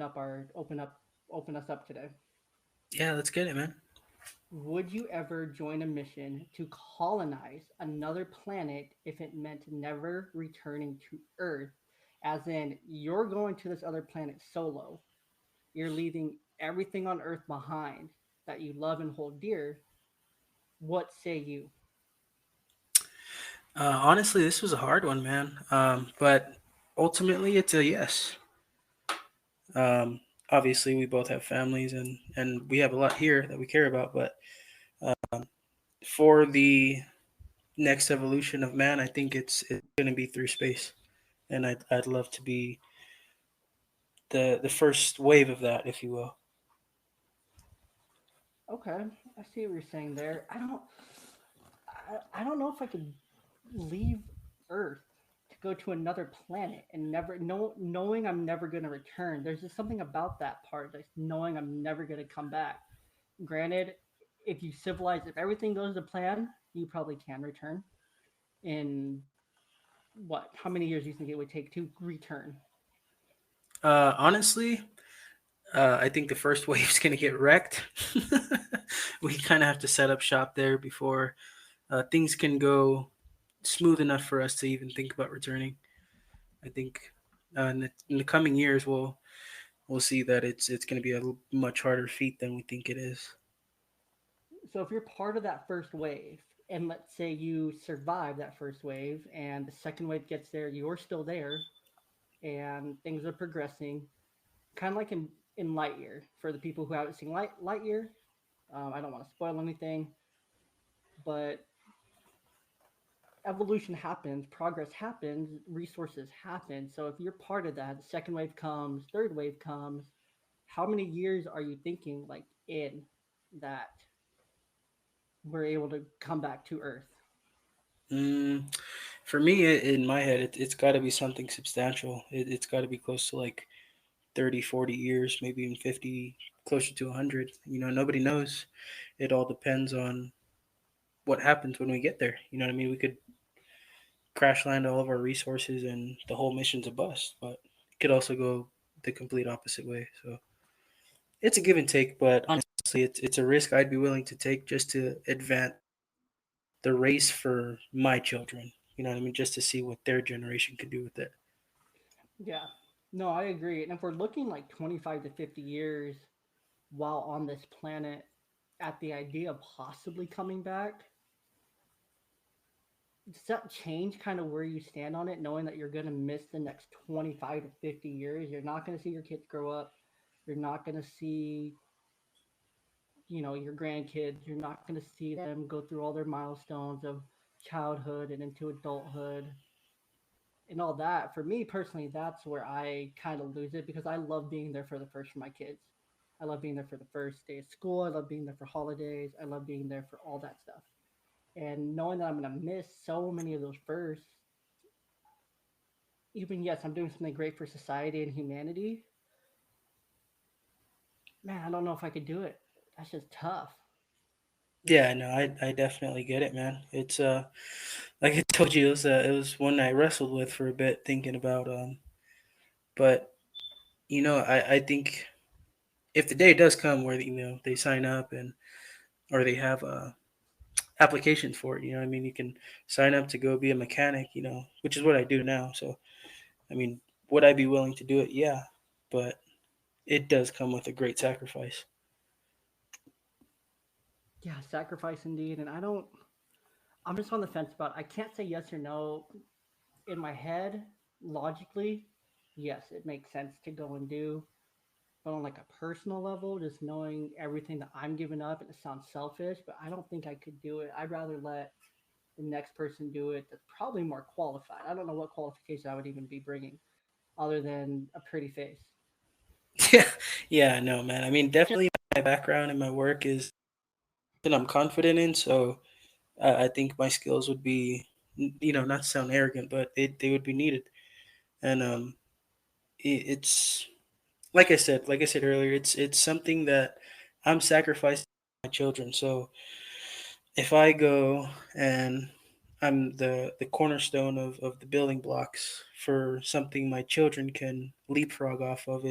open us up today. Yeah, let's get it, man. Would you ever join a mission to colonize another planet if it meant never returning to Earth? As in, you're going to this other planet solo. You're leaving everything on Earth behind that you love and hold dear. What say you? Honestly, this was a hard one, man. But ultimately, it's a yes. Um, Obviously, we both have families, and we have a lot here that we care about. But for the next evolution of man, I think it's going to be through space, and I'd love to be the first wave of that, if you will. Okay, I see what you're saying there. I don't know if I could leave Earth to go to another planet and knowing I'm never going to return. There's just something about that part, like knowing I'm never going to come back. Granted, if everything goes to plan, you probably can return. In what? How many years do you think it would take to return? Honestly, I think the first wave's going to get wrecked. We kind of have to set up shop there before things can go smooth enough for us to even think about returning. I think in the coming years we'll see that it's going to be a much harder feat than we think it is. So if you're part of that first wave, and let's say you survive that first wave, and the second wave gets there, you're still there, and things are progressing, kind of like in Lightyear. For the people who haven't seen Lightyear, I don't want to spoil anything, but evolution happens, progress happens, resources happen. So if you're part of that, the second wave comes, third wave comes. How many years are you thinking like in that we're able to come back to Earth? Mm, for me, in my head, it's got to be something substantial. It's got to be close to like 30, 40 years, maybe even 50, closer to 100. Nobody knows. It all depends on what happens when we get there. You know what I mean? We could crash land all of our resources and the whole mission's a bust, but it could also go the complete opposite way. So it's a give and take, but honestly, it's a risk I'd be willing to take just to advance the race for my children. You know what I mean? Just to see what their generation could do with it. Yeah. No, I agree. And if we're looking like 25 to 50 years while on this planet at the idea of possibly coming back, does that change kind of where you stand on it, knowing that you're going to miss the next 25 to 50 years? You're not going to see your kids grow up. You're not going to see, your grandkids. You're not going to see them go through all their milestones of childhood and into adulthood and all that. For me personally, that's where I kind of lose it because I love being there for the first for my kids. I love being there for the first day of school. I love being there for holidays. I love being there for all that stuff. And knowing that I'm going to miss so many of those firsts, even yes, I'm doing something great for society and humanity. Man, I don't know if I could do it. That's just tough. Yeah, no, I definitely get it, man. It's like I told you, it was one I wrestled with for a bit, thinking about but I think if the day does come where they sign up and or they have applications for it, I mean, you can sign up to go be a mechanic, which is what I do now. So I mean, would I be willing to do it? Yeah, but it does come with a great sacrifice. Yeah, sacrifice indeed. And I'm just on the fence about I can't say yes or no. In my head, logically, yes, it makes sense to go and do. But on like a personal level, just knowing everything that I'm giving up, and it sounds selfish, but I don't think I could do it. I'd rather let the next person do it that's probably more qualified. I don't know what qualification I would even be bringing other than a pretty face. Yeah, yeah, no, man. I mean, definitely my background and my work is that I'm confident in. So I think my skills would be, not to sound arrogant, but they would be needed. And it's like I said earlier, it's something that I'm sacrificing for my children. So if I go and I'm the cornerstone of the building blocks for something my children can leapfrog off of,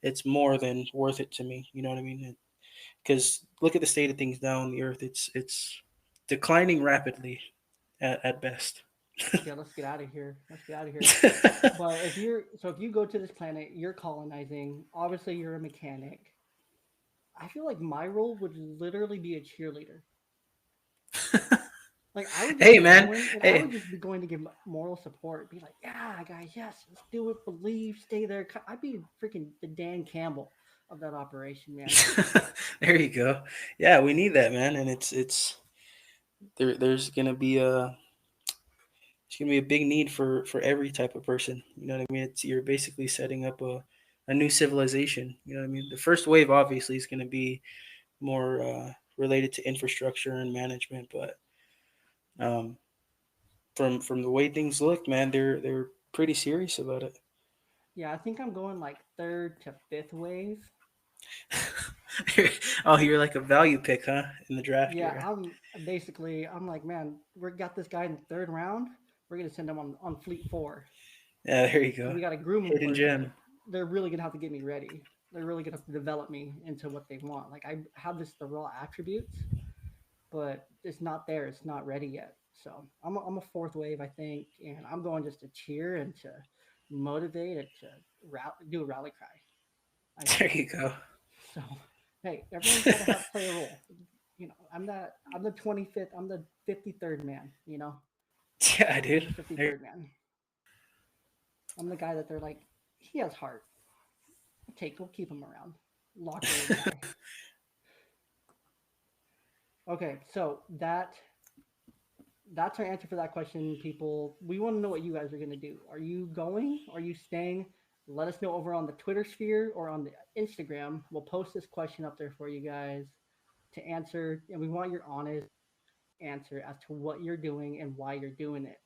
it's more than worth it to me. You know what I mean? Because look at the state of things now on the Earth. It's declining rapidly at best. Yeah, let's get out of here. Let's get out of here. But if you go to this planet, you're colonizing. Obviously, you're a mechanic. I feel like my role would literally be a cheerleader. Like I would just Hey be man, going, and I hey. would just be going to give moral support. Be like, yeah, guys, yes, let's do it. Believe, stay there. I'd be freaking the Dan Campbell of that operation, man. There you go. Yeah, we need that, man, and it's there's gonna be a big need for every type of person. You know what I mean? It's you're basically setting up a new civilization. You know what I mean? The first wave obviously is gonna be more related to infrastructure and management, but um, from the way things look, man, they're pretty serious about it. Yeah, I think I'm going like third to fifth wave. Oh, you're like a value pick, huh? In the draft Yeah, era. I'm like, man, we got this guy in the third round. We're gonna send him on fleet four. Yeah, there you So go. we got to groom them Hidden first. Like gem. they're really gonna have to get me ready. They're really gonna have to develop me into what they want. Like I have this the raw attributes, but it's not there. It's not ready yet. So I'm a fourth wave, I think, and I'm going just to cheer and to motivate and to do a rally cry. I There think. you go. So hey, everyone's got to have play a role. You know, I'm the 25th. I'm the 53rd man. You know, Yeah, I'm dude. the There. 53rd man. I'm the guy that they're like, he has heart. We'll keep him around. Locker room guy. Okay, so that's our answer for that question, people. We want to know what you guys are going to do. Are you going? Are you staying? Let us know over on the Twitter sphere or on the Instagram. We'll post this question up there for you guys to answer, and we want your honest answer as to what you're doing and why you're doing it.